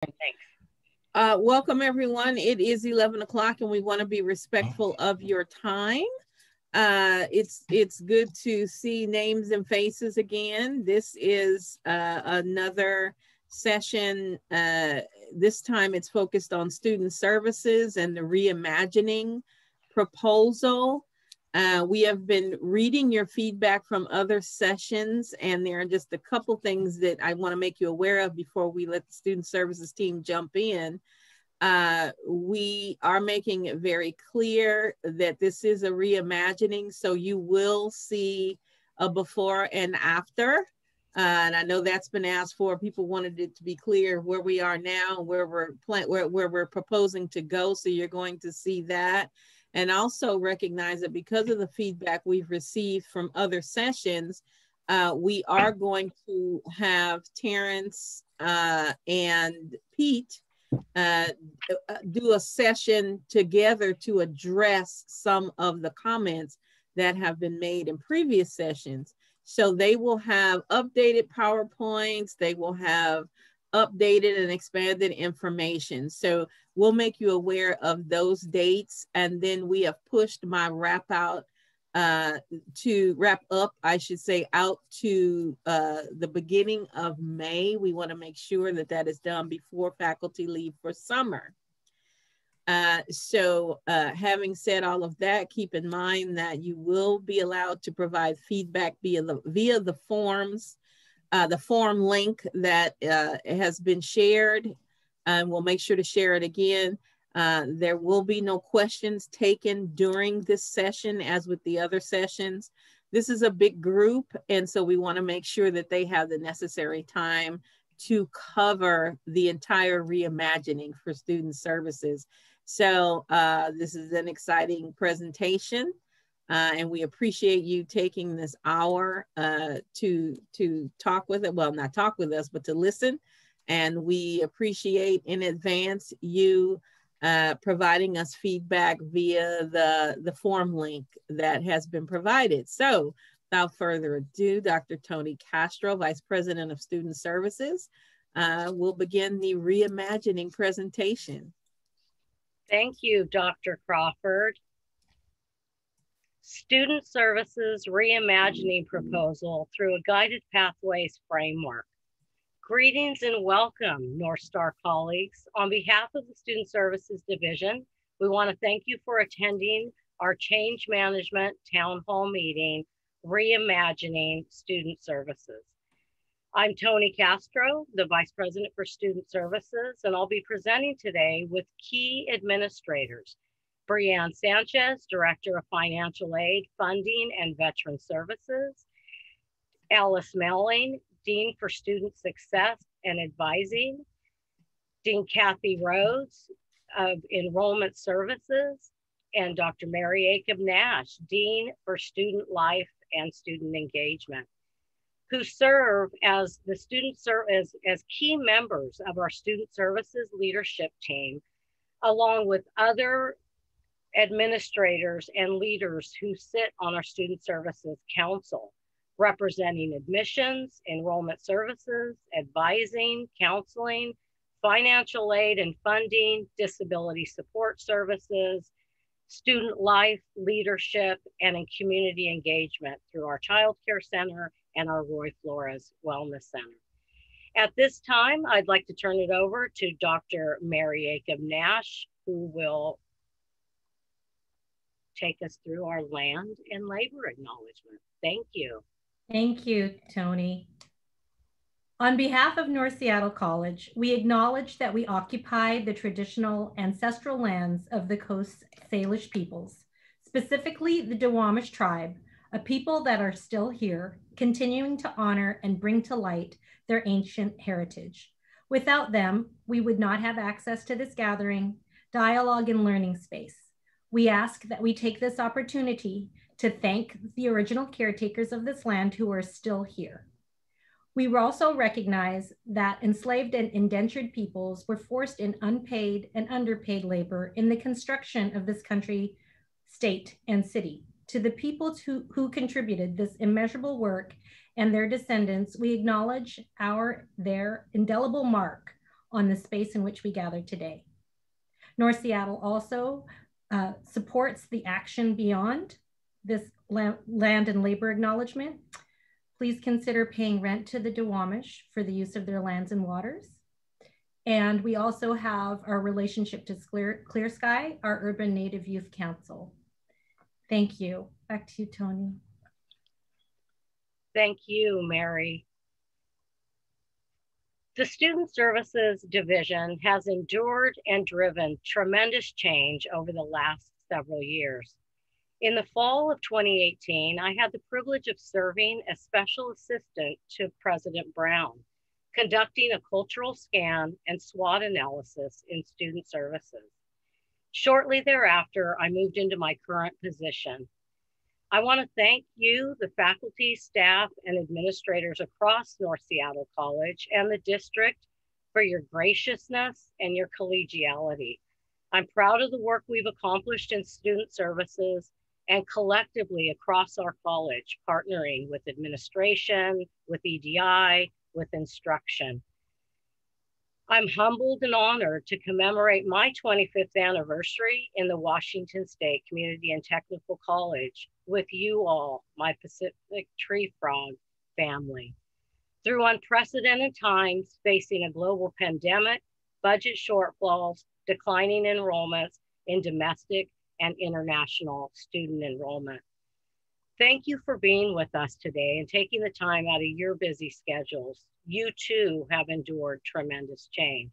Thanks. Welcome everyone. It is 11 o'clock and we want to be respectful of your time. It's good to see names and faces again. This is another session. This time it's focused on student services and the reimagining proposal. We have been reading your feedback from other sessions, and there are just a couple things that I want to make you aware of before we let the student services team jump in. We are making it very clear that this is a reimagining, so you will see a before and after. And I know that's been asked for. People wanted it to be clear where we are now, where we're proposing to go. So you're going to see that. And also recognize that because of the feedback we've received from other sessions, we are going to have Terrence and Pete do a session together to address some of the comments that have been made in previous sessions. So they will have updated PowerPoints, they will have updated and expanded information. So we'll make you aware of those dates. And then we have pushed my wrap up, I should say, out to the beginning of May. We want to make sure that that is done before faculty leave for summer. Having said all of that, keep in mind that you will be allowed to provide feedback via the forms, the form link that has been shared, and we'll make sure to share it again. There will be no questions taken during this session as with the other sessions. This is a big group, and so we want to make sure that they have the necessary time to cover the entire reimagining for student services. So this is an exciting presentation. And we appreciate you taking this hour to talk with it. Well, not talk with us, but to listen. And we appreciate in advance you providing us feedback via the form link that has been provided. So without further ado, Dr. Tony Castro, Vice President of Student Services, will begin the reimagining presentation. Thank you, Dr. Crawford. Student Services Reimagining Proposal through a Guided Pathways Framework. Greetings and welcome, North Star colleagues. On behalf of the Student Services Division, we want to thank you for attending our Change Management Town Hall meeting, Reimagining Student Services. I'm Tony Castro, the Vice President for Student Services, and I'll be presenting today with key administrators. Brianne Sanchez, Director of Financial Aid, Funding, and Veteran Services. Alice Melling, Dean for Student Success and Advising. Dean Kathy Rhodes of Enrollment Services. And Dr. Mary Acup Nash, Dean for Student Life and Student Engagement, who serve as the as key members of our Student Services leadership team, along with other administrators and leaders who sit on our Student Services Council, representing admissions, enrollment services, advising, counseling, financial aid and funding, disability support services, student life, leadership, and in community engagement through our Child Care Center and our Roy Flores Wellness Center. At this time, I'd like to turn it over to Dr. Mary Acup Nash, who will take us through our land and labor acknowledgement. Thank you. Thank you, Tony. On behalf of North Seattle College, we acknowledge that we occupy the traditional ancestral lands of the Coast Salish peoples, specifically the Duwamish tribe, a people that are still here, continuing to honor and bring to light their ancient heritage. Without them, we would not have access to this gathering, dialogue, and learning space. We ask that we take this opportunity to thank the original caretakers of this land who are still here. We also recognize that enslaved and indentured peoples were forced in unpaid and underpaid labor in the construction of this country, state, and city. To the peoples who contributed this immeasurable work and their descendants, we acknowledge their indelible mark on the space in which we gather today. North Seattle also supports the action beyond this land and labor acknowledgement. Please consider paying rent to the Duwamish for the use of their lands and waters. And we also have our relationship to Clear Sky, our Urban Native Youth Council. Thank you. Back to you, Tony. Thank you, Mary. The Student Services Division has endured and driven tremendous change over the last several years. In the fall of 2018, I had the privilege of serving as special assistant to President Brown, conducting a cultural scan and SWOT analysis in student services. Shortly thereafter, I moved into my current position. I want to thank you, the faculty, staff, and administrators across North Seattle College and the district for your graciousness and your collegiality. I'm proud of the work we've accomplished in student services and collectively across our college, partnering with administration, with EDI, with instruction. I'm humbled and honored to commemorate my 25th anniversary in the Washington State Community and Technical College with you all, my Pacific Tree Frog family. Through unprecedented times facing a global pandemic, budget shortfalls, declining enrollments in domestic and international student enrollment. Thank you for being with us today and taking the time out of your busy schedules. You too have endured tremendous change.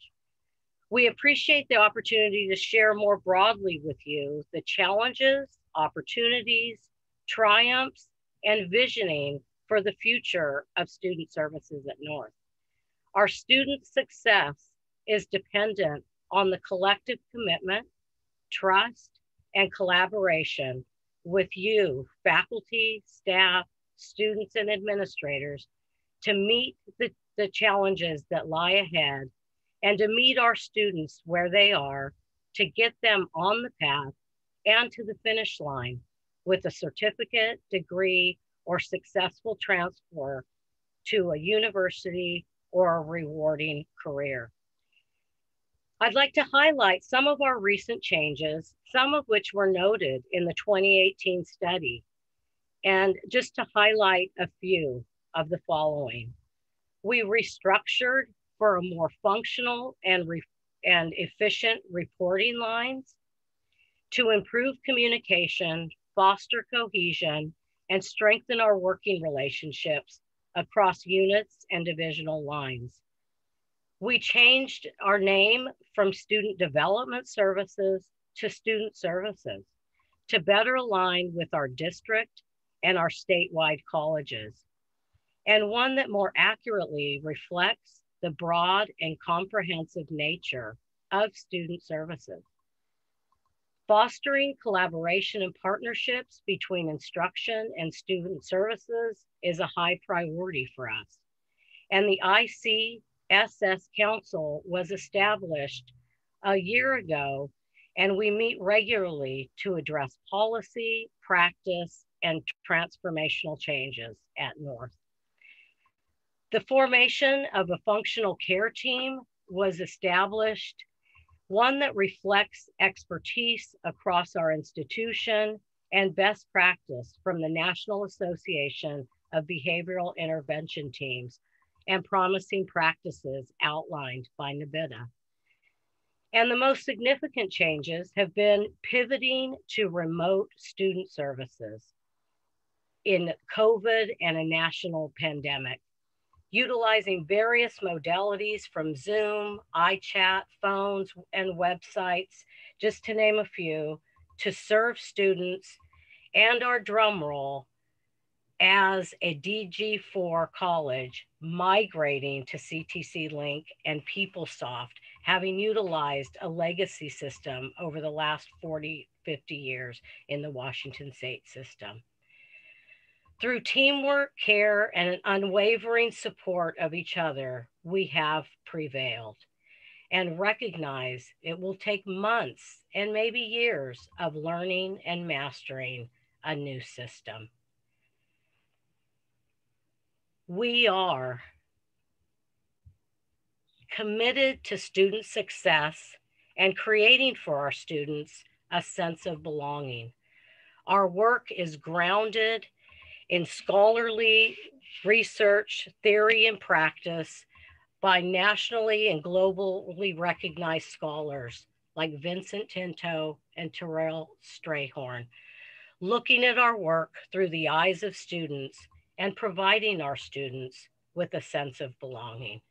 We appreciate the opportunity to share more broadly with you the challenges, opportunities, triumphs, and visioning for the future of student services at North. Our student success is dependent on the collective commitment, trust, and collaboration with you, faculty, staff, students, and administrators to meet the challenges that lie ahead and to meet our students where they are to get them on the path and to the finish line with a certificate, degree, or successful transfer to a university or a rewarding career. I'd like to highlight some of our recent changes, some of which were noted in the 2018 study, and just to highlight a few of the following. We restructured for a more functional and efficient reporting lines to improve communication, foster cohesion, and strengthen our working relationships across units and divisional lines. We changed our name from Student Development Services to Student Services to better align with our district and our statewide colleges, and one that more accurately reflects the broad and comprehensive nature of student services. Fostering collaboration and partnerships between instruction and student services is a high priority for us. And the ICSS Council was established a year ago, and we meet regularly to address policy, practice, and transformational changes at North. The formation of a functional care team was established, one that reflects expertise across our institution and best practice from the National Association of Behavioral Intervention Teams and promising practices outlined by NABITA. And the most significant changes have been pivoting to remote student services in COVID and a national pandemic, utilizing various modalities from Zoom, iChat, phones, and websites, just to name a few, to serve students and our drum roll as a DG4 college migrating to CTC Link and PeopleSoft, having utilized a legacy system over the last 40, 50 years in the Washington State system. Through teamwork, care, and an unwavering support of each other, we have prevailed and recognize it will take months and maybe years of learning and mastering a new system. We are committed to student success and creating for our students a sense of belonging. Our work is grounded in scholarly research, theory, and practice by nationally and globally recognized scholars like Vincent Tinto and Terrell Strayhorn, looking at our work through the eyes of students and providing our students with a sense of belonging.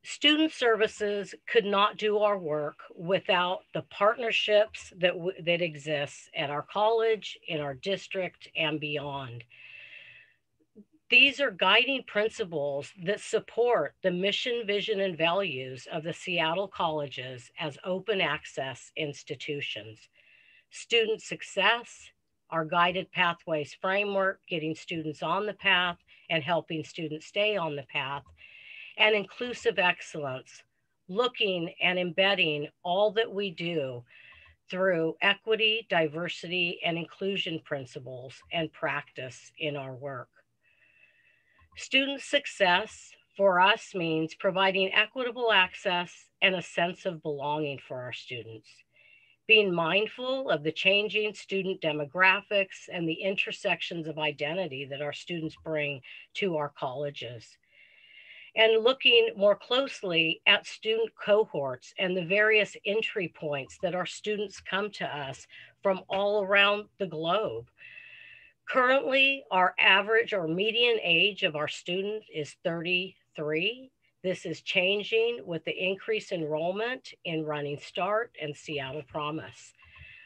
Student services could not do our work without the partnerships that exist at our college, in our district, and beyond. These are guiding principles that support the mission, vision, and values of the Seattle colleges as open access institutions. Student success, our guided pathways framework, getting students on the path and helping students stay on the path, and inclusive excellence, looking and embedding all that we do through equity, diversity, and inclusion principles and practice in our work. Student success for us means providing equitable access and a sense of belonging for our students, being mindful of the changing student demographics and the intersections of identity that our students bring to our colleges, and looking more closely at student cohorts and the various entry points that our students come to us from all around the globe. Currently, our average or median age of our students is 33. This is changing with the increased enrollment in Running Start and Seattle Promise.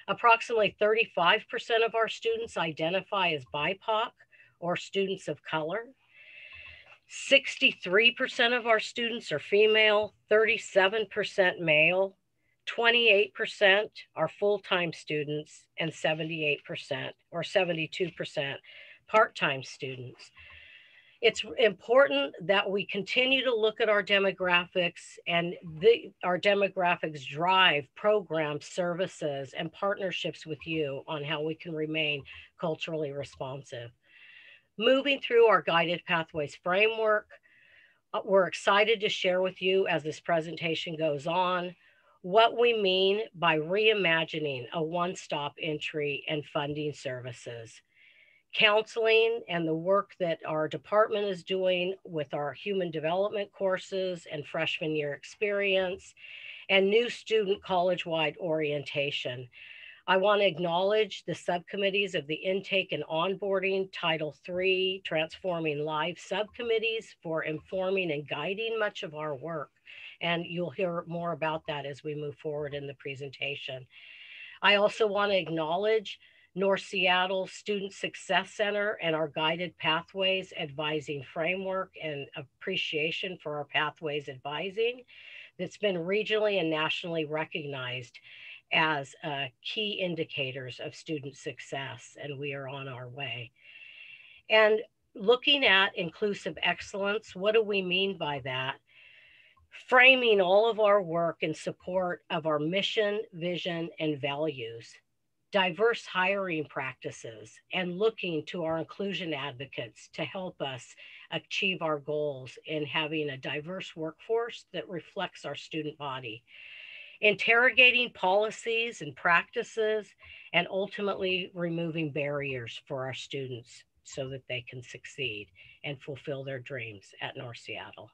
Approximately 35% of our students identify as BIPOC or students of color. 63% of our students are female, 37% male, 28% are full-time students, and 78% or 72% part-time students. It's important that we continue to look at our demographics, and our demographics drive programs, services, and partnerships with you on how we can remain culturally responsive. Moving through our guided pathways framework, we're excited to share with you as this presentation goes on what we mean by reimagining a one-stop entry and funding services. Counseling and the work that our department is doing with our human development courses and freshman year experience, and new student college-wide orientation. I want to acknowledge the subcommittees of the Intake and Onboarding, Title III, Transforming Lives subcommittees for informing and guiding much of our work. And you'll hear more about that as we move forward in the presentation. I also want to acknowledge North Seattle Student Success Center and our Guided Pathways Advising Framework, and appreciation for our Pathways Advising that's been regionally and nationally recognized as key indicators of student success, and we are on our way. And looking at inclusive excellence, what do we mean by that? Framing all of our work in support of our mission, vision, and values, diverse hiring practices, and looking to our inclusion advocates to help us achieve our goals in having a diverse workforce that reflects our student body, interrogating policies and practices, and ultimately removing barriers for our students so that they can succeed and fulfill their dreams at North Seattle.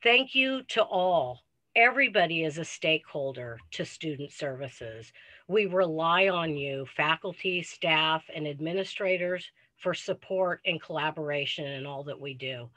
Thank you to all. Everybody is a stakeholder to student services. We rely on you, faculty, staff, and administrators, for support and collaboration in all that we do.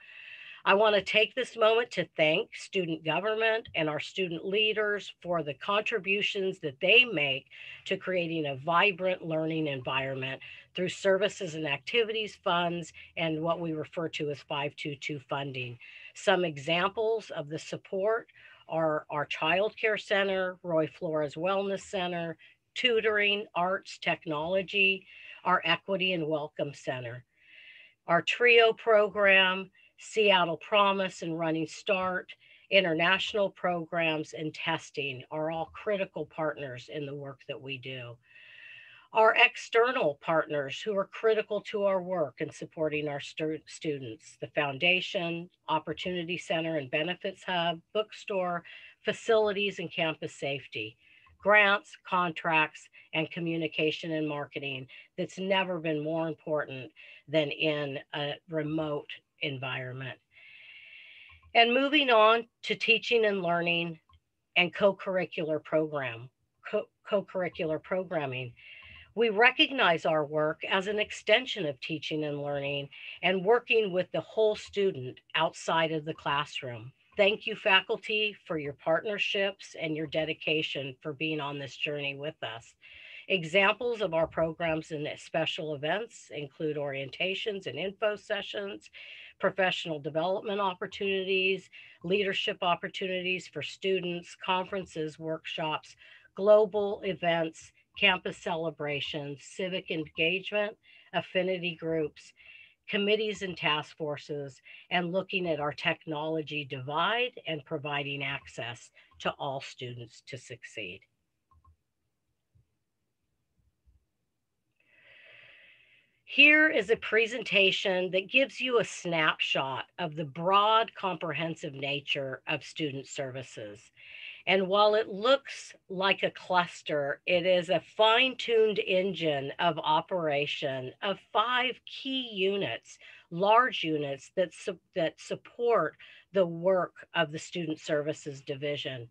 I want to take this moment to thank student government and our student leaders for the contributions that they make to creating a vibrant learning environment through services and activities funds and what we refer to as 522 funding. Some examples of the support are our Child Care Center, Roy Flores Wellness Center, tutoring, arts, technology, our Equity and Welcome Center, our TRIO program, Seattle Promise and Running Start, international programs, and testing are all critical partners in the work that we do. Our external partners who are critical to our work and supporting our students, the Foundation, Opportunity Center and Benefits Hub, bookstore, facilities and campus safety, grants, contracts, and communication and marketing that's never been more important than in a remote environment. And moving on to teaching and learning and co-curricular programming. We recognize our work as an extension of teaching and learning and working with the whole student outside of the classroom. Thank you, faculty, for your partnerships and your dedication for being on this journey with us. Examples of our programs and special events include orientations and info sessions, professional development opportunities, leadership opportunities for students, conferences, workshops, global events, campus celebrations, civic engagement, affinity groups, committees and task forces, and looking at our technology divide and providing access to all students to succeed. Here is a presentation that gives you a snapshot of the broad, comprehensive nature of student services. And while it looks like a cluster, it is a fine-tuned engine of operation of 5 key units, large units that support the work of the Student Services Division.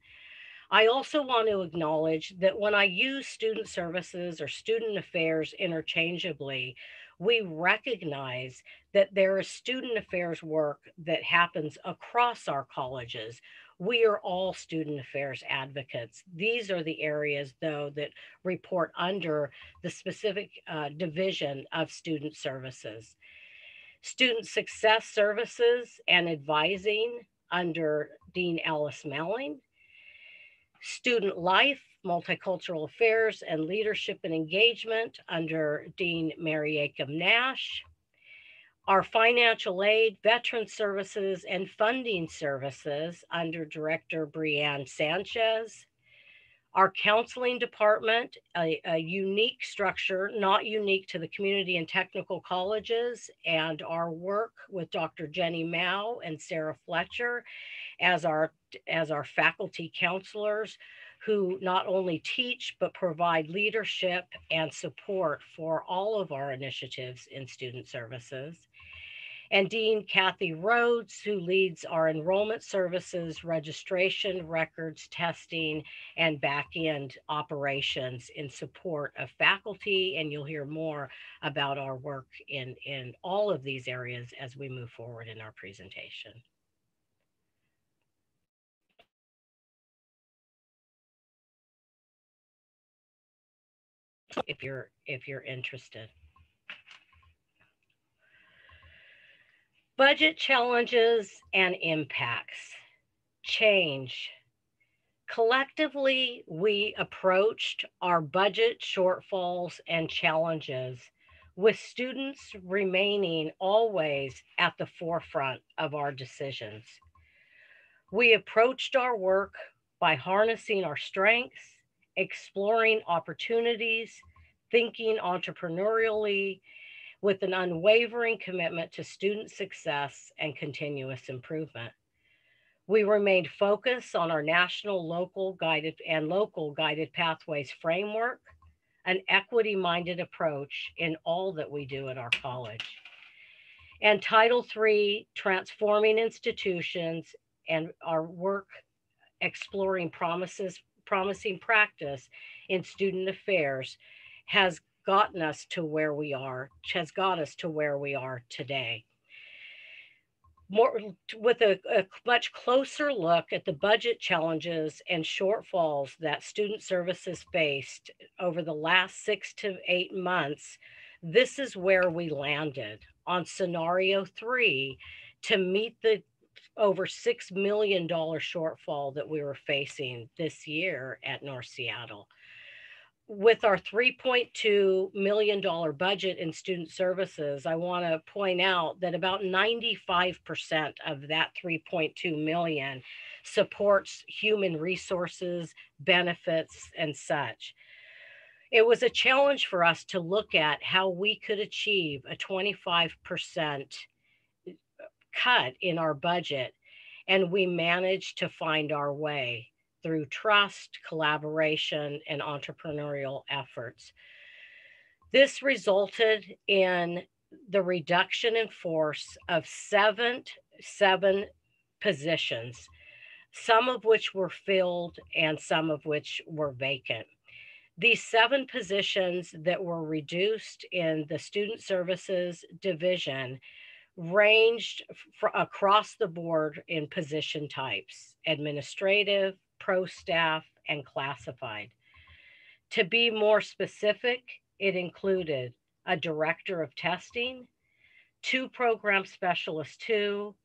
I also want to acknowledge that when I use student services or student affairs interchangeably, we recognize that there is student affairs work that happens across our colleges. We are all student affairs advocates. These are the areas, though, that report under the specific division of student services. Student success services and advising under Dean Alice Melling. Student life, multicultural affairs, and leadership and engagement under Dean Mary Acom Nash. Our financial aid, veteran services, and funding services under Director Brianne Sanchez. Our counseling department, a unique structure, not unique to the community and technical colleges, and our work with Dr. Jenny Mao and Sarah Fletcher as our faculty counselors who not only teach but provide leadership and support for all of our initiatives in student services. And Dean Kathy Rhodes, who leads our enrollment services, registration, records, testing, and back-end operations in support of faculty. And you'll hear more about our work in all of these areas as we move forward in our presentation. If you're interested. Budget challenges and impacts. Change. Collectively, we approached our budget shortfalls and challenges with students remaining always at the forefront of our decisions. We approached our work by harnessing our strengths, exploring opportunities, thinking entrepreneurially, with an unwavering commitment to student success and continuous improvement. We remained focused on our national, local guided pathways framework, an equity-minded approach in all that we do at our college. And Title III, transforming institutions, and our work exploring promising practice in student affairs has gotten us to where we are, has got us to where we are today. With a much closer look at the budget challenges and shortfalls that student services faced over the last 6 to 8 months, this is where we landed on scenario 3 to meet the over $6 million shortfall that we were facing this year at North Seattle. With our $3.2 million budget in student services, I want to point out that about 95% of that $3.2 million supports human resources, benefits, and such. It was a challenge for us to look at how we could achieve a 25% cut in our budget, and we managed to find our way through trust, collaboration, and entrepreneurial efforts. This resulted in the reduction in force of seven positions, some of which were filled and some of which were vacant. These 7 positions that were reduced in the Student Services Division ranged across the board in position types: administrative, pro staff, and classified. To be more specific, it included a director of testing, 2 program specialists 2,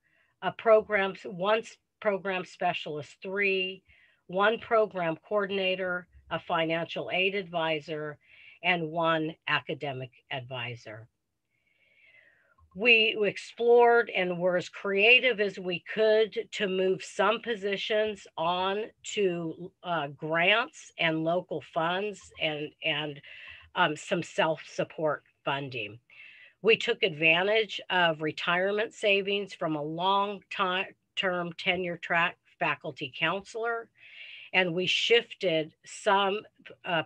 one program specialist 3, 1 program coordinator, a financial aid advisor, and 1 academic advisor. We explored and were as creative as we could to move some positions on to grants and local funds and some self-support funding. We took advantage of retirement savings from a long-term tenure-track faculty counselor, and we shifted some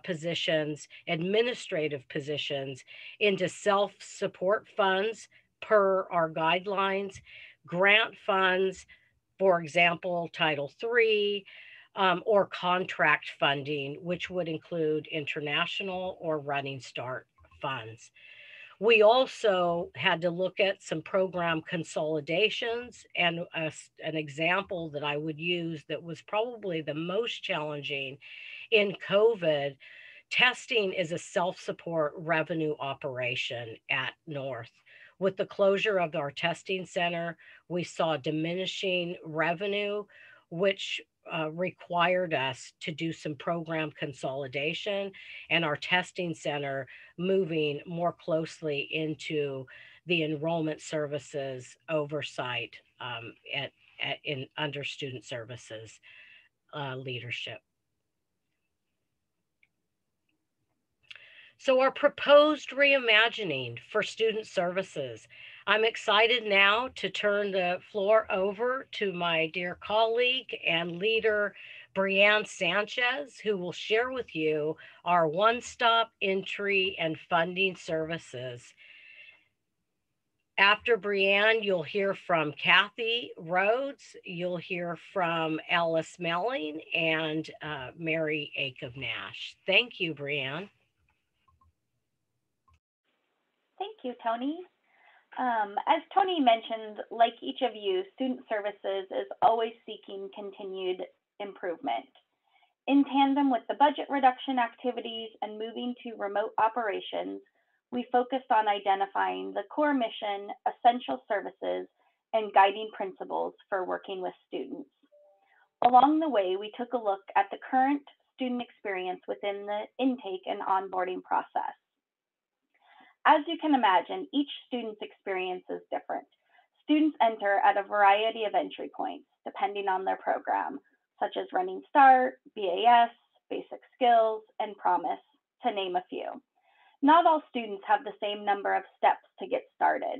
positions, administrative positions, into self-support funds per our guidelines, grant funds, for example, Title III, or contract funding, which would include international or Running Start funds. We also had to look at some program consolidations, and an example that I would use that was probably the most challenging in COVID. Testing is a self-support revenue operation at North. With the closure of our testing center, we saw diminishing revenue, which required us to do some program consolidation, and our testing center moving more closely into the enrollment services oversight under student services leadership. So our proposed reimagining for student services. I'm excited now to turn the floor over to my dear colleague and leader, Brianne Sanchez, who will share with you our one-stop entry and funding services. After Brianne, you'll hear from Kathy Rhodes, you'll hear from Alice Melling, and Mary Ake of Nash. Thank you, Brianne. Thank you, Tony. As Tony mentioned, like each of you, Student Services is always seeking continued improvement. In tandem with the budget reduction activities and moving to remote operations, we focused on identifying the core mission, essential services, and guiding principles for working with students. Along the way, we took a look at the current student experience within the intake and onboarding process. As you can imagine, each student's experience is different. Students enter at a variety of entry points, depending on their program, such as Running Start, BAS, Basic Skills, and Promise, to name a few. Not all students have the same number of steps to get started.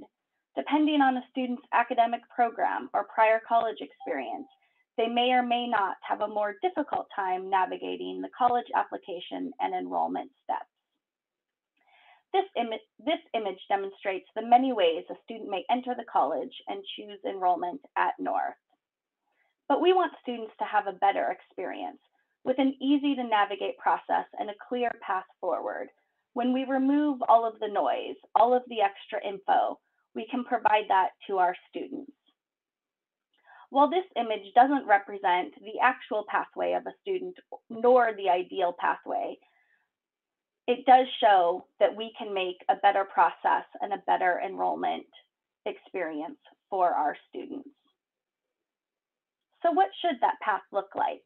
Depending on a student's academic program or prior college experience, they may or may not have a more difficult time navigating the college application and enrollment steps. This image demonstrates the many ways a student may enter the college and choose enrollment at North. But we want students to have a better experience with an easy to navigate process and a clear path forward. When we remove all of the noise, all of the extra info, we can provide that to our students. While this image doesn't represent the actual pathway of a student nor the ideal pathway, it does show that we can make a better process and a better enrollment experience for our students. So what should that path look like?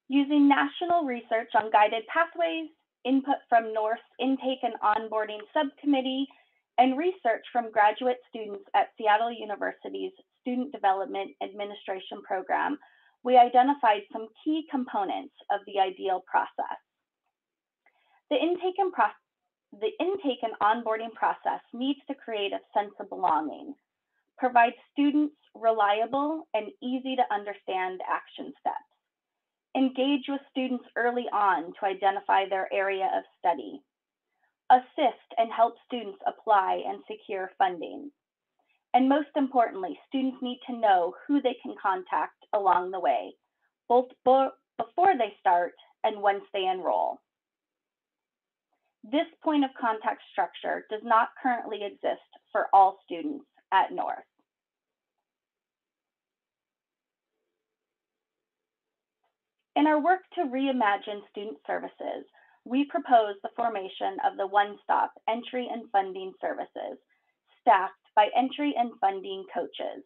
Using national research on guided pathways, input from North's Intake and Onboarding Subcommittee, and research from graduate students at Seattle University's Student Development Administration program, we identified some key components of the ideal process. The intake and onboarding process needs to create a sense of belonging, provide students reliable and easy to understand action steps, engage with students early on to identify their area of study, assist and help students apply and secure funding. And most importantly, students need to know who they can contact along the way, both before they start and once they enroll. This point of contact structure does not currently exist for all students at North. In our work to reimagine student services, we propose the formation of the one-stop entry and funding services, staffed by entry and funding coaches.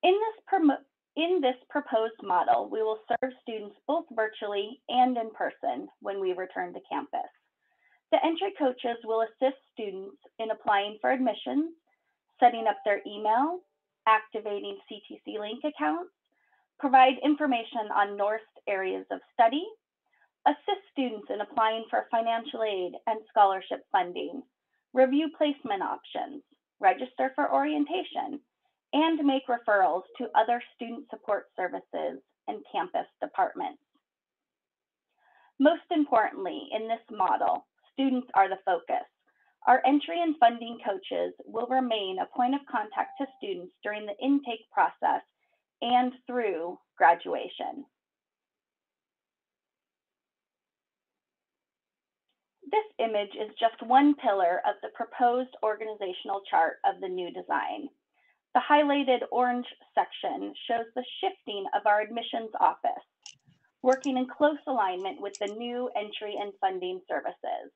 In this proposed model, we will serve students both virtually and in person when we return to campus. The entry coaches will assist students in applying for admissions, setting up their email, activating CTC Link accounts, provide information on North's areas of study, assist students in applying for financial aid and scholarship funding, review placement options, register for orientation, and make referrals to other student support services and campus departments. Most importantly, in this model, students are the focus. Our entry and funding coaches will remain a point of contact to students during the intake process and through graduation. This image is just one pillar of the proposed organizational chart of the new design. The highlighted orange section shows the shifting of our admissions office, working in close alignment with the new entry and funding services.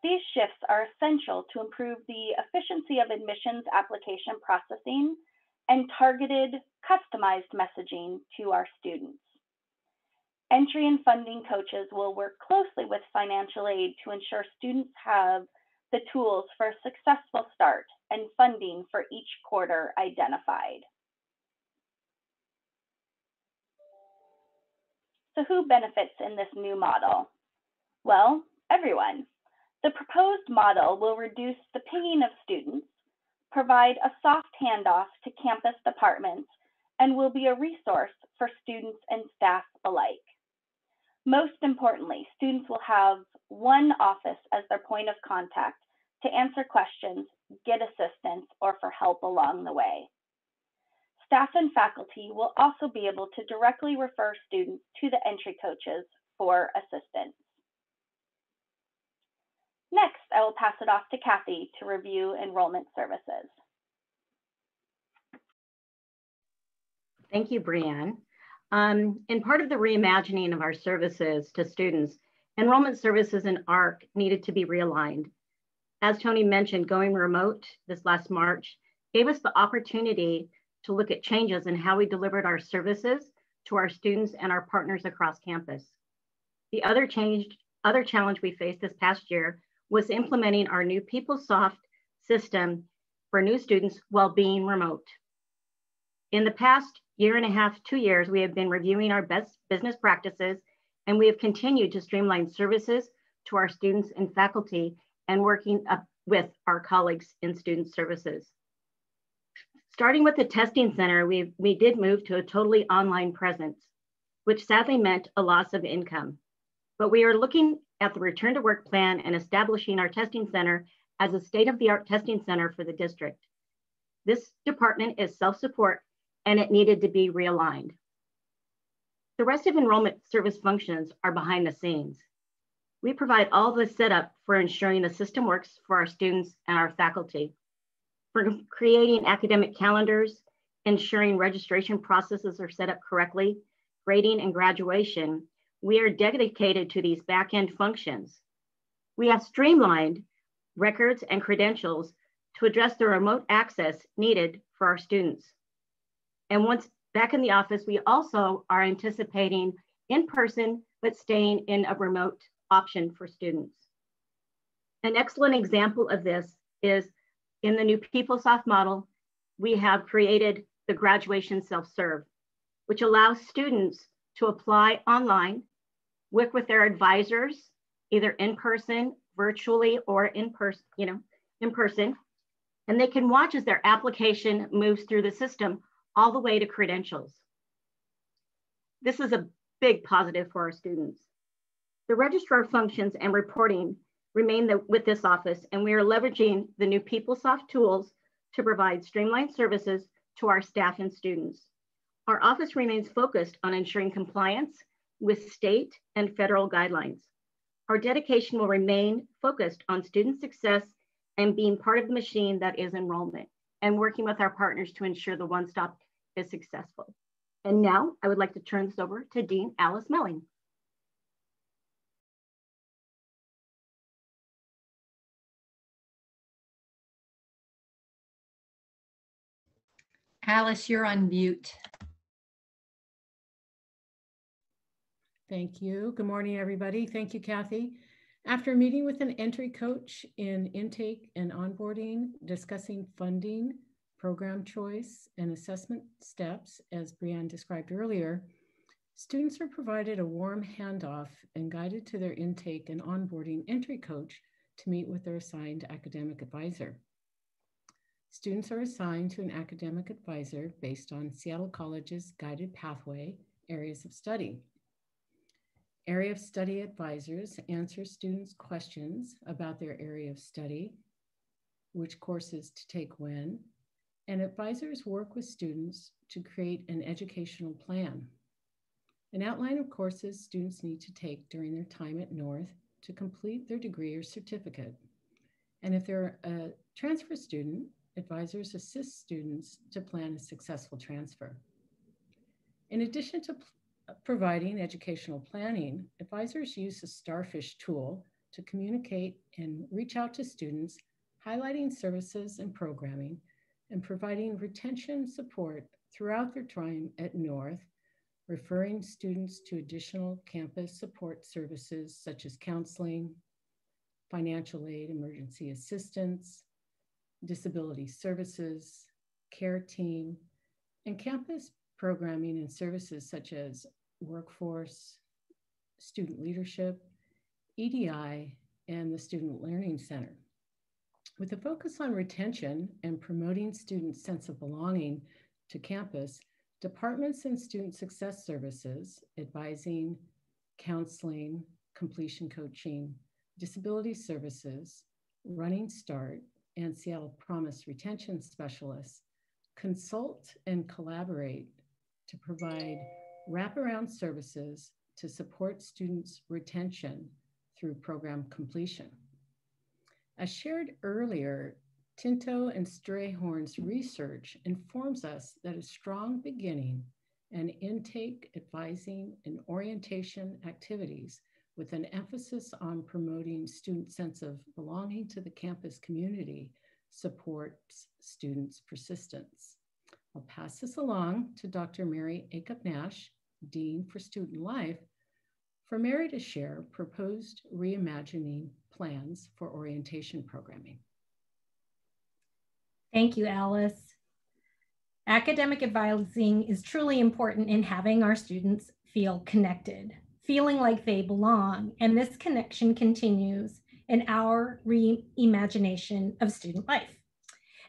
These shifts are essential to improve the efficiency of admissions application processing and targeted, customized messaging to our students. Entry and funding coaches will work closely with financial aid to ensure students have the tools for a successful start and funding for each quarter identified. So who benefits in this new model? Well, everyone. The proposed model will reduce the pinging of students, provide a soft handoff to campus departments, and will be a resource for students and staff alike. Most importantly, students will have one office as their point of contact to answer questions, get assistance, or for help along the way. Staff and faculty will also be able to directly refer students to the entry coaches for assistance. Next, I will pass it off to Kathy to review enrollment services. Thank you, Brianne. In part of the reimagining of our services to students, enrollment services in ARC needed to be realigned. As Tony mentioned, going remote this last March gave us the opportunity to look at changes in how we delivered our services to our students and our partners across campus. The other challenge we faced this past year was implementing our new PeopleSoft system for new students while being remote. In the past year and a half, 2 years, we have been reviewing our best business practices, and we have continued to streamline services to our students and faculty and working up with our colleagues in student services. Starting with the testing center, we did move to a totally online presence, which sadly meant a loss of income. But we are looking at the return to work plan and establishing our testing center as a state-of-the-art testing center for the district. This department is self-support and it needed to be realigned. The rest of enrollment service functions are behind the scenes. We provide all the setup for ensuring the system works for our students and our faculty, for creating academic calendars, ensuring registration processes are set up correctly, grading and graduation. We are dedicated to these back-end functions. We have streamlined records and credentials to address the remote access needed for our students. And once back in the office, we also are anticipating in-person, but staying in a remote option for students. An excellent example of this is in the new PeopleSoft model, we have created the graduation self-serve. which allows students to apply online, work with their advisors, either in person, virtually, or in person, in person. And they can watch as their application moves through the system all the way to credentials. This is a big positive for our students. The registrar functions and reporting remain with this office, and we are leveraging the new PeopleSoft tools to provide streamlined services to our staff and students. Our office remains focused on ensuring compliance with state and federal guidelines. Our dedication will remain focused on student success and being part of the machine that is enrollment, and working with our partners to ensure the one-stop is successful. And now I would like to turn this over to Dean Alice Melling. Alice, you're on mute. Thank you. Good morning, everybody. Thank you, Kathy. After meeting with an entry coach in intake and onboarding, discussing funding, program choice, and assessment steps, as Brianne described earlier, students are provided a warm handoff and guided to their intake and onboarding entry coach to meet with their assigned academic advisor. Students are assigned to an academic advisor based on Seattle College's guided pathway areas of study. Area of study advisors answer students' questions about their area of study, which courses to take when, and advisors work with students to create an educational plan. An outline of courses students need to take during their time at North to complete their degree or certificate. And if they're a transfer student, advisors assist students to plan a successful transfer. In addition to providing educational planning, advisors use the Starfish tool to communicate and reach out to students, highlighting services and programming, and providing retention support throughout their time at North, referring students to additional campus support services such as counseling, financial aid, emergency assistance, disability services, care team, and campus programming and services such as workforce, student leadership, EDI, and the Student Learning Center. With a focus on retention and promoting students' sense of belonging to campus, departments and student success services, advising, counseling, completion coaching, disability services, Running Start, and Seattle Promise retention specialists consult and collaborate to provide wraparound services to support students' retention through program completion. As shared earlier, Tinto and Strayhorn's research informs us that a strong beginning and intake, advising, and orientation activities with an emphasis on promoting student sense of belonging to the campus community supports students' persistence. I'll pass this along to Dr. Mary Acup-Nash, Dean for Student Life, for Mary to share proposed reimagining plans for orientation programming. Thank you, Alice. Academic advising is truly important in having our students feel connected, feeling like they belong, and this connection continues in our reimagination of student life.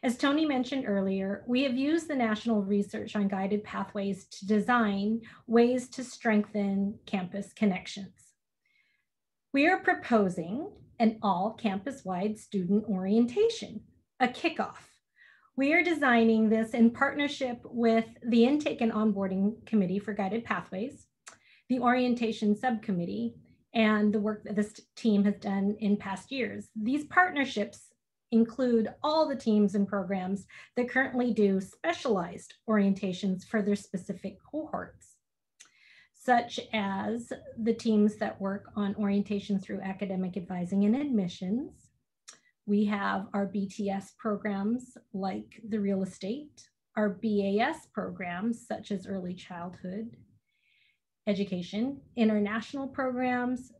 As Tony mentioned earlier, we have used the national research on guided pathways to design ways to strengthen campus connections. We are proposing an all campus-wide student orientation, a kickoff. We are designing this in partnership with the Intake and Onboarding Committee for Guided Pathways, the Orientation Subcommittee, and the work that this team has done in past years. These partnerships include all the teams and programs that currently do specialized orientations for their specific cohorts, such as the teams that work on orientation through academic advising and admissions. We have our BTS programs like the real estate, our BAS programs such as early childhood education, international programs,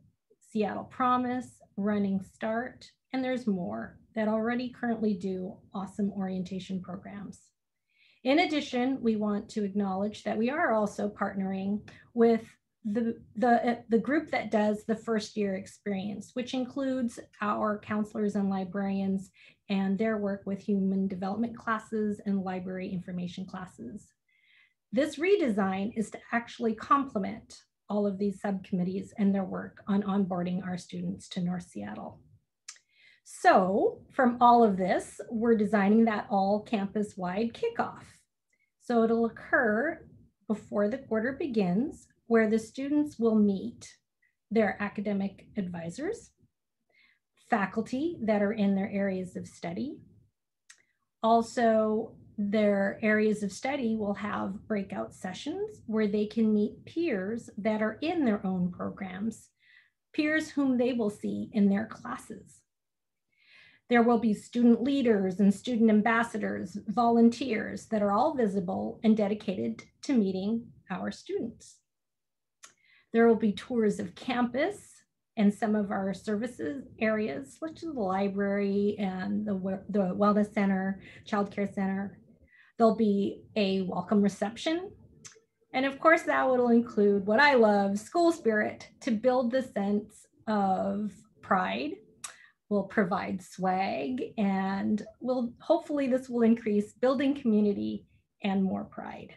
Seattle Promise, Running Start, and there's more that already currently do awesome orientation programs. In addition, we want to acknowledge that we are also partnering with the group that does the first year experience, which includes our counselors and librarians and their work with human development classes and library information classes. This redesign is to actually complement all of these subcommittees and their work on onboarding our students to North Seattle. So from all of this, we're designing that all campus-wide kickoff. So it'll occur before the quarter begins, where the students will meet their academic advisors, faculty that are in their areas of study. Also, their areas of study will have breakout sessions where they can meet peers that are in their own programs, peers whom they will see in their classes. There will be student leaders and student ambassadors, volunteers that are all visible and dedicated to meeting our students. There will be tours of campus and some of our services areas, such as the library and the wellness center, childcare center. There'll be a welcome reception. And of course, that will include what I love, school spirit, to build the sense of pride. We'll provide swag, and hopefully this will increase building community and more pride.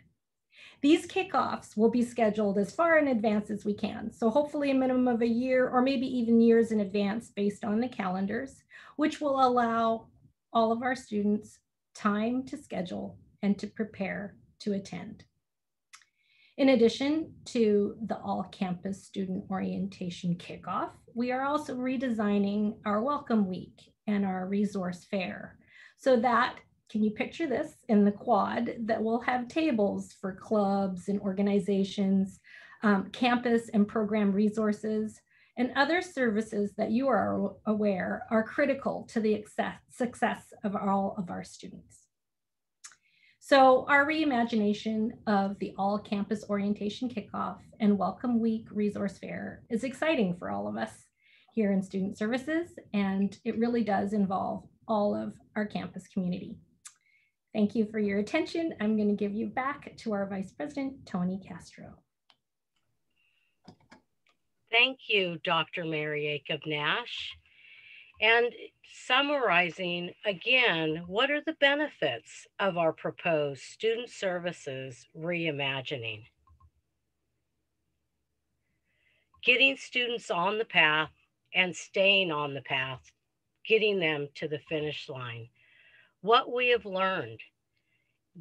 These kickoffs will be scheduled as far in advance as we can. So hopefully a minimum of a year or maybe even years in advance based on the calendars, which will allow all of our students time to schedule and to prepare to attend. In addition to the all-campus student orientation kickoff, we are also redesigning our welcome week and our resource fair so that, can you picture this in the quad, that will have tables for clubs and organizations, campus and program resources, and other services that you are aware are critical to the success of all of our students. So our reimagination of the all campus orientation kickoff and welcome week resource fair is exciting for all of us here in student services, and it really does involve all of our campus community. Thank you for your attention. I'm going to give you back to our Vice President, Tony Castro. Thank you, Dr. Mary Acup Nash. And summarizing again, what are the benefits of our proposed student services reimagining? Getting students on the path and staying on the path, getting them to the finish line. What we have learned,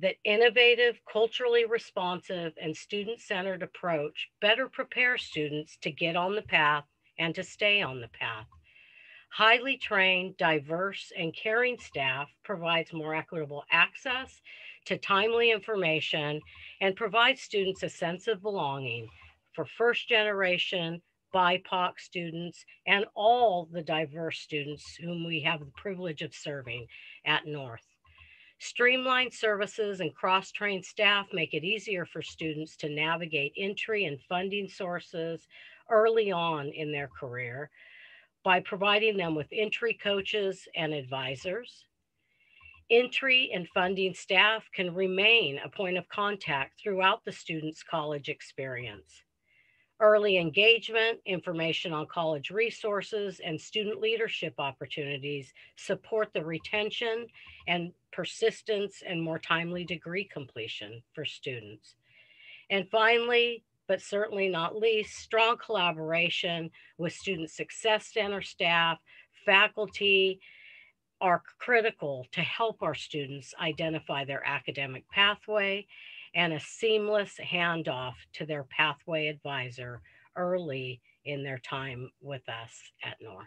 that innovative, culturally responsive, and student-centered approach better prepare students to get on the path and to stay on the path. Highly trained, diverse, and caring staff provides more equitable access to timely information and provides students a sense of belonging for first generation, BIPOC students, and all the diverse students whom we have the privilege of serving at North. Streamlined services and cross-trained staff make it easier for students to navigate entry and funding sources early on in their career by providing them with entry coaches and advisors. Entry and funding staff can remain a point of contact throughout the student's college experience. Early engagement, information on college resources, and student leadership opportunities support the retention and persistence and more timely degree completion for students. And finally, but certainly not least, strong collaboration with Student Success Center staff, faculty are critical to help our students identify their academic pathway and a seamless handoff to their pathway advisor early in their time with us at North.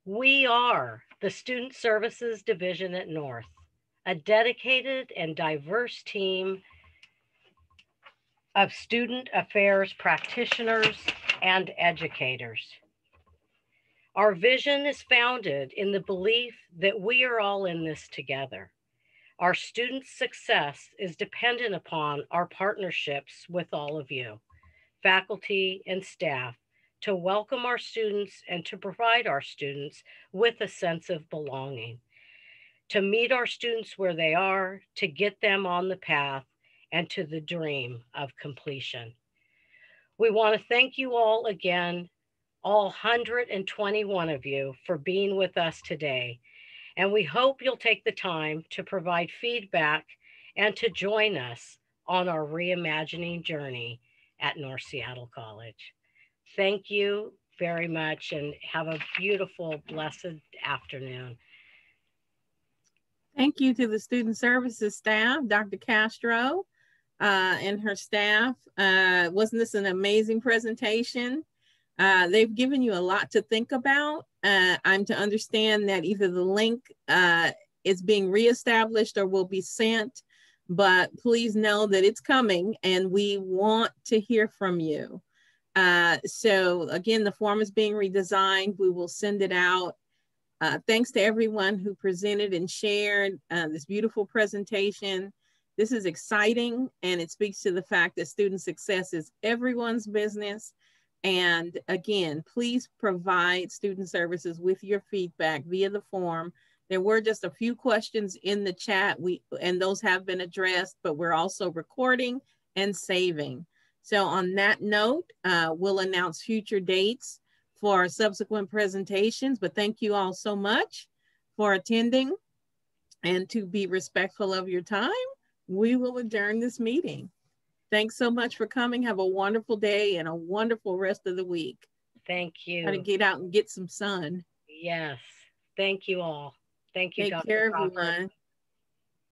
We are the Student Services Division at North, a dedicated and diverse team of student affairs practitioners and educators. Our vision is founded in the belief that we are all in this together. Our students' success is dependent upon our partnerships with all of you, faculty and staff, to welcome our students and to provide our students with a sense of belonging, to meet our students where they are, to get them on the path and to the dream of completion. We want to thank you all again, all 121 of you, for being with us today. And we hope you'll take the time to provide feedback and to join us on our reimagining journey at North Seattle College. Thank you very much and have a beautiful, blessed afternoon. Thank you to the Student Services staff, Dr. Castro and her staff. Wasn't this an amazing presentation? They've given you a lot to think about. I'm to understand that either the link is being reestablished or will be sent, but please know that it's coming and we want to hear from you. So again, the form is being redesigned. We will send it out. Thanks to everyone who presented and shared this beautiful presentation. This is exciting, and it speaks to the fact that student success is everyone's business. And again, please provide Student Services with your feedback via the form. There were just a few questions in the chat, and those have been addressed, but we're also recording and saving. So on that note, we'll announce future dates for subsequent presentations, but thank you all so much for attending, and to be respectful of your time, we will adjourn this meeting. Thanks so much for coming. Have a wonderful day and a wonderful rest of the week. Thank you. Try to get out and get some sun. Yes. Thank you all. Thank you, Take Dr. care, Crawford. everyone.